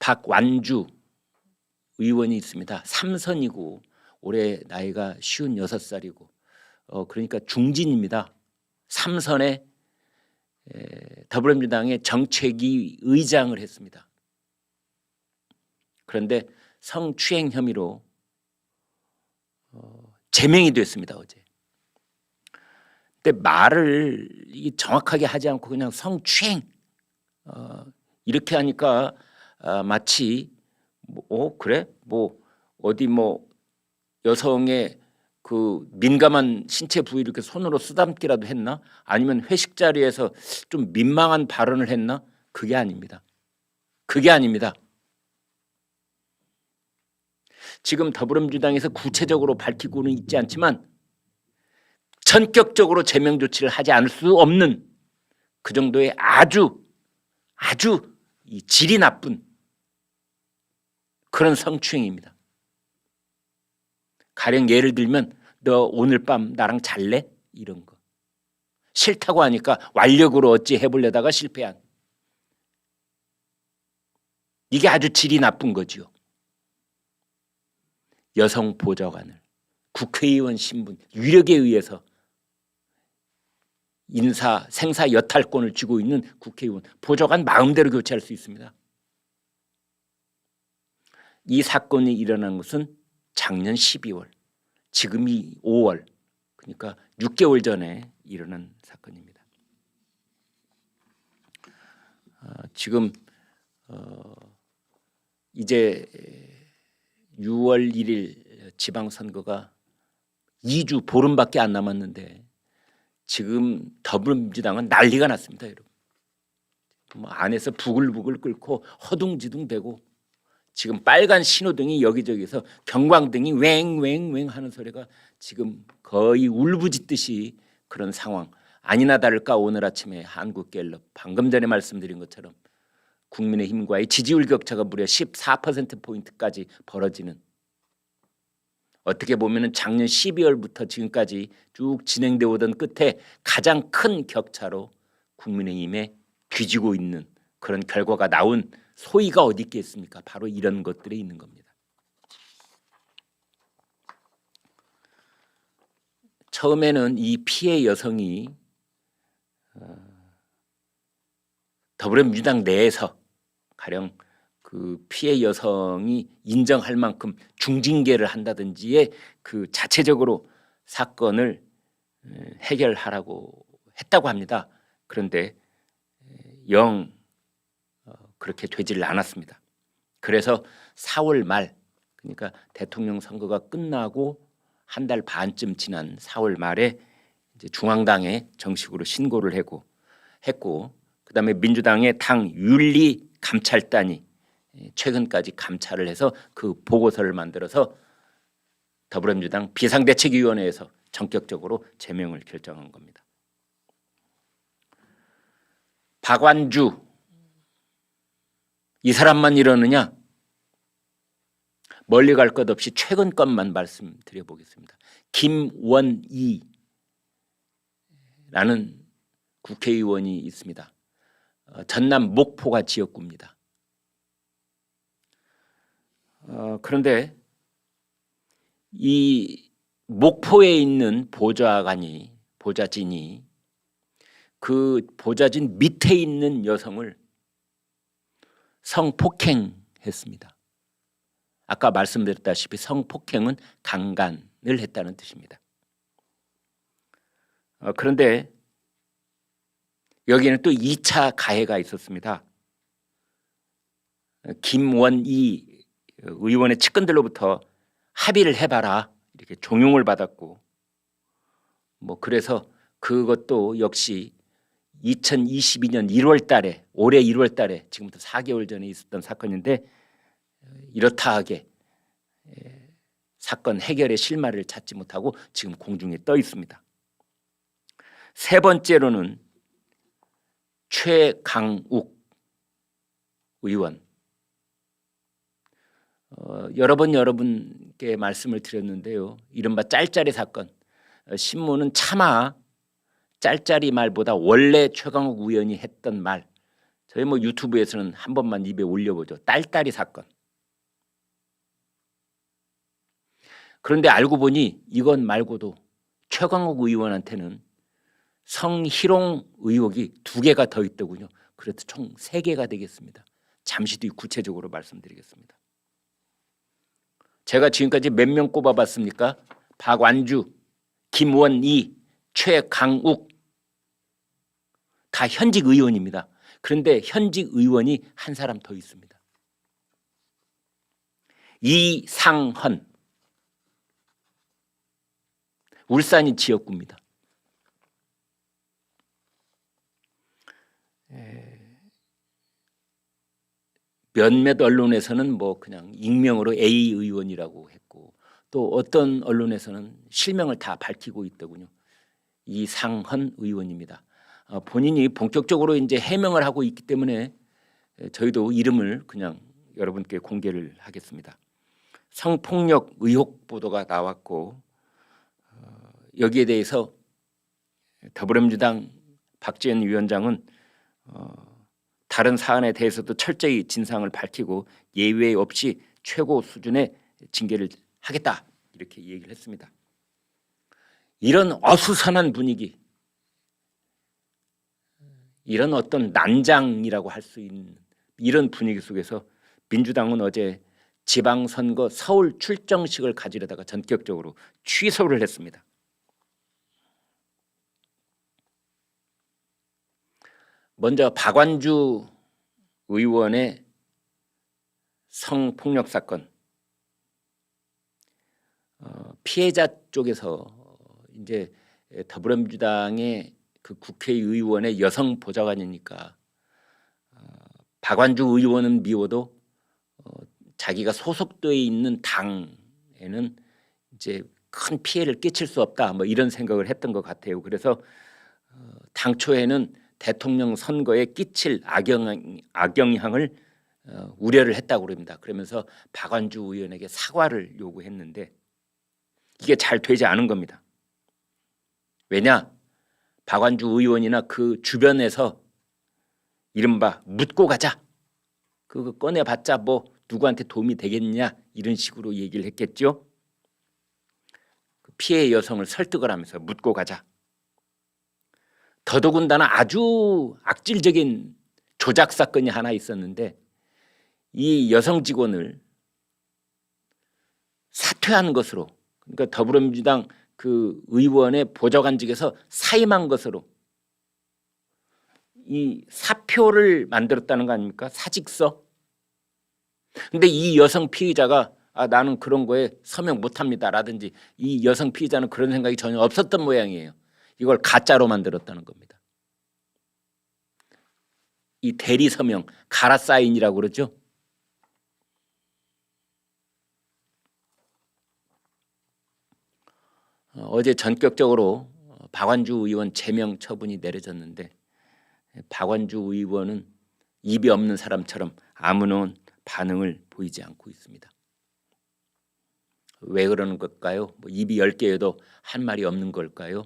박완주 의원이 있습니다. 삼선이고 올해 나이가 56살이고 그러니까 중진입니다. 삼선에 더불어민주당의 정책위 의장을 했습니다. 그런데 성추행 혐의로 제명이 됐습니다. 어제. 근데 말을 정확하게 하지 않고 그냥 성추행 이렇게 하니까 마치 그래 어디 여성의 그 민감한 신체 부위를 이렇게 손으로 쓰담기라도 했나? 아니면 회식 자리에서 좀 민망한 발언을 했나? 그게 아닙니다. 그게 아닙니다. 지금 더불어민주당에서 구체적으로 밝히고는 있지 않지만 전격적으로 제명 조치를 하지 않을 수 없는 그 정도의 아주 이 질이 나쁜 그런 성추행입니다. 가령 예를 들면 너 오늘 밤 나랑 잘래? 이런 거. 싫다고 하니까 완력으로 어찌 해보려다가 실패한. 이게 아주 질이 나쁜 거죠. 여성 보좌관을 국회의원 신분, 위력에 의해서 인사, 생사 여탈권을 쥐고 있는 국회의원, 보좌관 마음대로 교체할 수 있습니다. 이 사건이 일어난 것은 작년 12월, 지금이 5월, 그러니까 6개월 전에 일어난 사건입니다. 지금 이제 6월 1일 지방선거가 2주 보름밖에 안 남았는데 지금 더불어민주당은 난리가 났습니다. 여러분. 안에서 부글부글 끓고 허둥지둥대고 지금 빨간 신호등이 여기저기서 경광등이 웽웽웽 하는 소리가 지금 거의 울부짖듯이 그런 상황. 아니나 다를까 오늘 아침에 한국갤럽 방금 전에 말씀드린 것처럼 국민의힘과의 지지율 격차가 무려 14%포인트까지 벌어지는, 어떻게 보면 작년 12월부터 지금까지 쭉 진행되어 오던 끝에 가장 큰 격차로 국민의힘에 뒤지고 있는 그런 결과가 나온 소위가 어디 있겠습니까? 바로 이런 것들에 있는 겁니다. 처음에는 이 피해 여성이 더불어민주당 내에서 가령 그 피해 여성이 인정할 만큼 중징계를 한다든지의 그 자체적으로 사건을 해결하라고 했다고 합니다. 그런데 영 그렇게 되지를 않았습니다. 그래서 4월 말, 그러니까 대통령 선거가 끝나고 한 달 반쯤 지난 4월 말에 이제 중앙당에 정식으로 신고를 했고 그다음에 민주당의 당 윤리 감찰단이 최근까지 감찰을 해서 그 보고서를 만들어서 더불어민주당 비상대책위원회에서 전격적으로 제명을 결정한 겁니다. 박완주, 이 사람만 이러느냐? 멀리 갈 것 없이 최근 것만 말씀드려 보겠습니다. 김원희라는 국회의원이 있습니다. 전남 목포가 지역구입니다. 그런데 이 목포에 있는 보좌진이 그 보좌진 밑에 있는 여성을 성폭행했습니다. 아까 말씀드렸다시피 성폭행은 강간을 했다는 뜻입니다. 그런데 여기는 또 2차 가해가 있었습니다. 김원희 의원의 측근들로부터 합의를 해봐라 이렇게 종용을 받았고 그래서 그것도 역시 2022년 1월 달에 올해 1월 달에 지금부터 4개월 전에 있었던 사건인데 이렇다 하게 사건 해결의 실마리를 찾지 못하고 지금 공중에 떠 있습니다. 세 번째로는 최강욱 의원. 여러 번 여러분께 말씀을 드렸는데요. 이른바 짤짤이 사건. 신문은 차마 짤짤이 말보다 원래 최강욱 의원이 했던 말, 저희 뭐 유튜브에서는 한 번만 입에 올려보죠. 딸딸이 사건. 그런데 알고 보니 이건 말고도 최광욱 의원한테는 성희롱 의혹이 2개가 더 있더군요. 그래서 총 3개가 되겠습니다. 잠시 뒤 구체적으로 말씀드리겠습니다. 제가 지금까지 몇 명 꼽아봤습니까? 박완주, 김원희, 최강욱 다 현직 의원입니다. 그런데 현직 의원이 한 사람 더 있습니다. 이상헌, 울산이 지역구입니다. 몇몇 언론에서는 뭐 그냥 익명으로 A 의원이라고 했고 또 어떤 언론에서는 실명을 다 밝히고 있더군요. 이상헌 의원입니다. 본인이 본격적으로 이제 해명을 하고 있기 때문에 저희도 이름을 그냥 여러분께 공개를 하겠습니다. 성폭력 의혹 보도가 나왔고 여기에 대해서 더불어민주당 박지원 위원장은 다른 사안에 대해서도 철저히 진상을 밝히고 예외 없이 최고 수준의 징계를 하겠다 이렇게 얘기를 했습니다. 이런 어수선한 분위기, 이런 어떤 난장이라고 할 수 있는 이런 분위기 속에서 민주당은 어제 지방선거 서울 출정식을 가지려다가 전격적으로 취소를 했습니다. 먼저 박완주 의원의 성폭력 사건, 피해자 쪽에서 이제 더불어민주당의 그 국회의원의 여성 보좌관이니까 박완주 의원은 미워도 자기가 소속되어 있는 당에는 이제 큰 피해를 끼칠 수 없다 뭐 이런 생각을 했던 것 같아요. 그래서 당초에는 대통령 선거에 끼칠 악영향을 우려를 했다고 그럽니다. 그러면서 박완주 의원에게 사과를 요구했는데 이게 잘 되지 않은 겁니다. 왜냐? 박완주 의원이나 그 주변에서 이른바 묻고 가자. 그거 꺼내봤자 뭐 누구한테 도움이 되겠냐 이런 식으로 얘기를 했겠죠. 피해 여성을 설득을 하면서 묻고 가자. 더더군다나 아주 악질적인 조작 사건이 하나 있었는데 이 여성 직원을 사퇴하는 것으로, 그러니까 더불어민주당 그 의원의 보좌관직에서 사임한 것으로 이 사표를 만들었다는 거 아닙니까? 사직서. 근데 이 여성 피의자가 나는 그런 거에 서명 못합니다 라든지 이 여성 피의자는 그런 생각이 전혀 없었던 모양이에요. 이걸 가짜로 만들었다는 겁니다. 이 대리 서명, 가라 사인이라고 그러죠. 어제 전격적으로 박완주 의원 제명 처분이 내려졌는데 박완주 의원은 입이 없는 사람처럼 아무런 반응을 보이지 않고 있습니다. 왜 그러는 걸까요? 뭐 입이 10개여도 한 말이 없는 걸까요?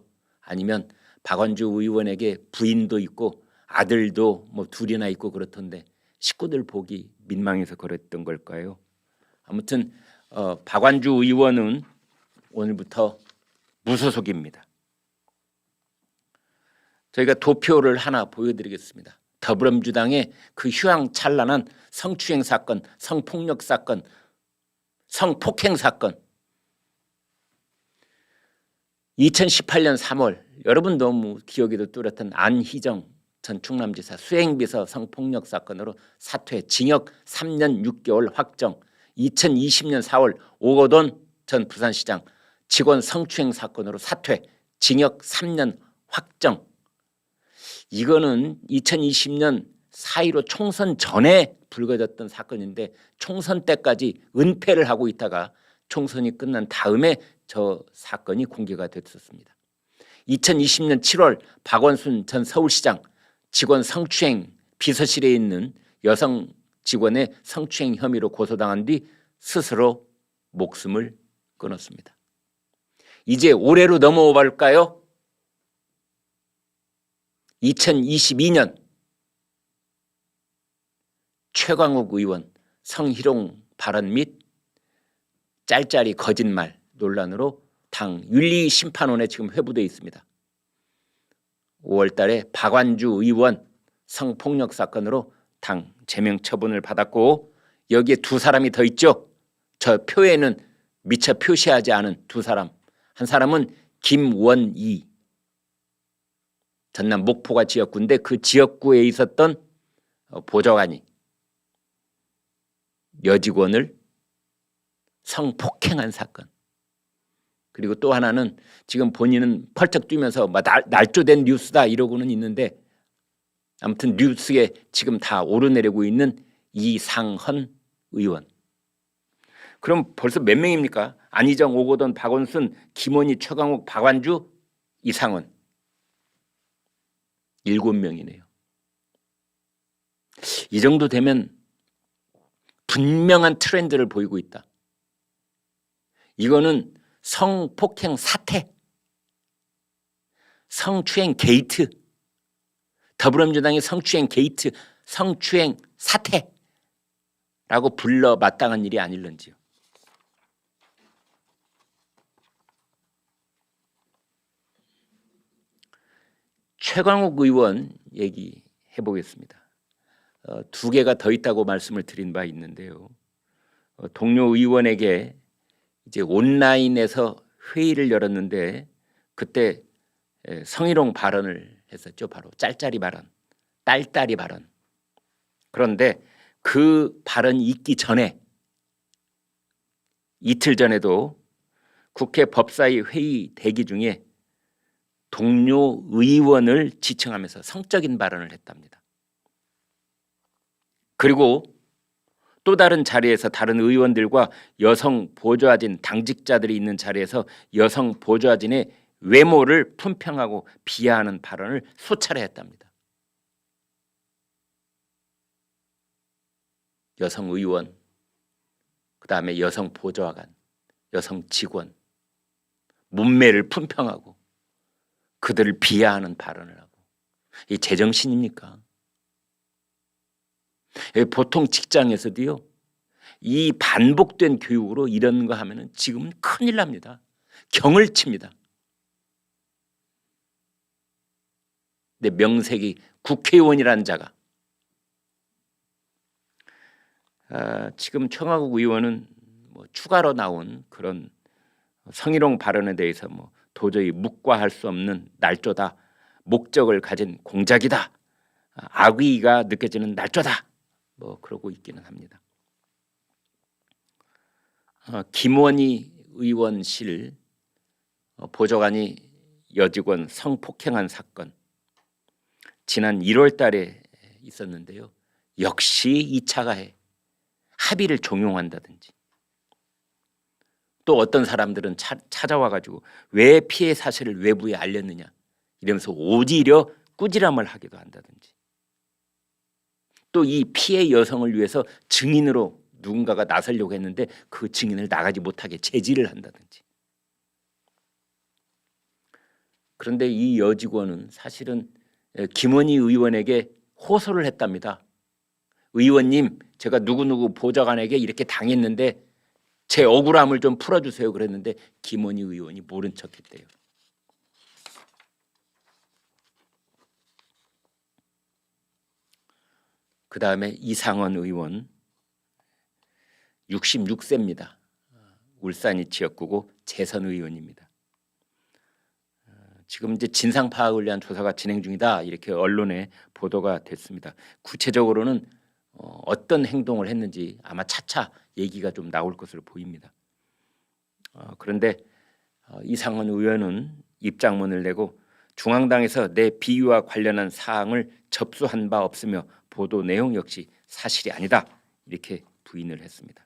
아니면 박완주 의원에게 부인도 있고 아들도 뭐 2이나 있고 그렇던데 식구들 보기 민망해서 그랬던 걸까요? 아무튼 박완주 의원은 오늘부터 무소속입니다. 저희가 도표를 하나 보여드리겠습니다. 더불어민주당의 그 휘황찬란한 성추행 사건, 성폭력 사건, 성폭행 사건. 2018년 3월 여러분 너무 기억에도 뚜렷한 안희정 전 충남지사 수행비서 성폭력 사건으로 사퇴, 징역 3년 6개월 확정. 2020년 4월 오거돈 전 부산시장 직원 성추행 사건으로 사퇴, 징역 3년 확정. 이거는 2020년 4.15 총선 전에 불거졌던 사건인데 총선 때까지 은폐를 하고 있다가 총선이 끝난 다음에 저 사건이 공개가 됐었습니다. 2020년 7월 박원순 전 서울시장 직원 성추행 비서실에 있는 여성 직원의 성추행 혐의로 고소당한 뒤 스스로 목숨을 끊었습니다. 이제 올해로 넘어와 볼까요? 2022년 최광욱 의원 성희롱 발언 및 짤짤이 거짓말 논란으로 당 윤리심판원에 지금 회부되어 있습니다. 5월 달에 박완주 의원 성폭력 사건으로 당 제명 처분을 받았고, 여기에 두 사람이 더 있죠. 저 표에는 미처 표시하지 않은 두 사람. 한 사람은 김원희, 전남 목포가 지역구인데 그 지역구에 있었던 보좌관이 여직원을 성폭행한 사건. 그리고 또 하나는 지금 본인은 펄쩍 뛰면서 날조된 뉴스다 이러고는 있는데, 아무튼 뉴스에 지금 다 오르내리고 있는 이상헌 의원. 그럼 벌써 몇 명입니까? 안희정, 오거돈, 박원순, 김원희, 최광욱, 박완주, 이상헌. 7명이네요. 이 정도 되면 분명한 트렌드를 보이고 있다. 이거는 성폭행 사태, 성추행 게이트, 더불어민주당의 성추행 게이트, 성추행 사태라고 불러 마땅한 일이 아닐런지요. 최광욱 의원 얘기해 보겠습니다. 두 개가 더 있다고 말씀을 드린 바 있는데요. 동료 의원에게 이제 온라인에서 회의를 열었는데 그때 성희롱 발언을 했었죠. 바로 짤짤이 발언, 딸딸이 발언. 그런데 그 발언이 있기 전에 이틀 전에도 국회 법사위 회의 대기 중에 동료 의원을 지칭하면서 성적인 발언을 했답니다. 그리고 또 다른 자리에서 다른 의원들과 여성 보좌진 당직자들이 있는 자리에서 여성 보좌진의 외모를 품평하고 비하하는 발언을 수차례 했답니다. 여성 의원, 그다음에 여성 보좌관, 여성 직원 몸매를 품평하고 그들을 비하하는 발언을 하고, 이 제정신입니까? 보통 직장에서도요, 이 반복된 교육으로 이런 거 하면은 지금은 큰일 납니다. 경을 칩니다. 근데 명색이 국회의원이라는 자가 지금 최광욱 의원은 추가로 나온 그런 성희롱 발언에 대해서 도저히 묵과할 수 없는 날조다, 목적을 가진 공작이다, 악의가 느껴지는 날조다, 그러고 있기는 합니다. 김원희 의원실 보좌관이 여직원 성폭행한 사건 지난 1월 달에 있었는데요. 역시 2차 가해 합의를 종용한다든지, 또 어떤 사람들은 찾아와가지고 왜 피해 사실을 외부에 알렸느냐 이러면서 오히려 꾸지람을 하기도 한다든지, 또 이 피해 여성을 위해서 증인으로 누군가가 나서려고 했는데 그 증인을 나가지 못하게 제지를 한다든지. 그런데 이 여직원은 사실은 김원희 의원에게 호소를 했답니다. 의원님, 제가 누구누구 보좌관에게 이렇게 당했는데 제 억울함을 좀 풀어주세요 그랬는데 김원희 의원이 모른 척했대요. 그 다음에 이상헌 의원 66세입니다. 울산이 지역구고 재선 의원입니다. 지금 이제 진상 파악을 위한 조사가 진행 중이다 이렇게 언론에 보도가 됐습니다. 구체적으로는 어떤 행동을 했는지 아마 차차 얘기가 좀 나올 것으로 보입니다. 그런데 이상헌 의원은 입장문을 내고 중앙당에서 내 비위와 관련한 사항을 접수한 바 없으며 보도 내용 역시 사실이 아니다 이렇게 부인을 했습니다.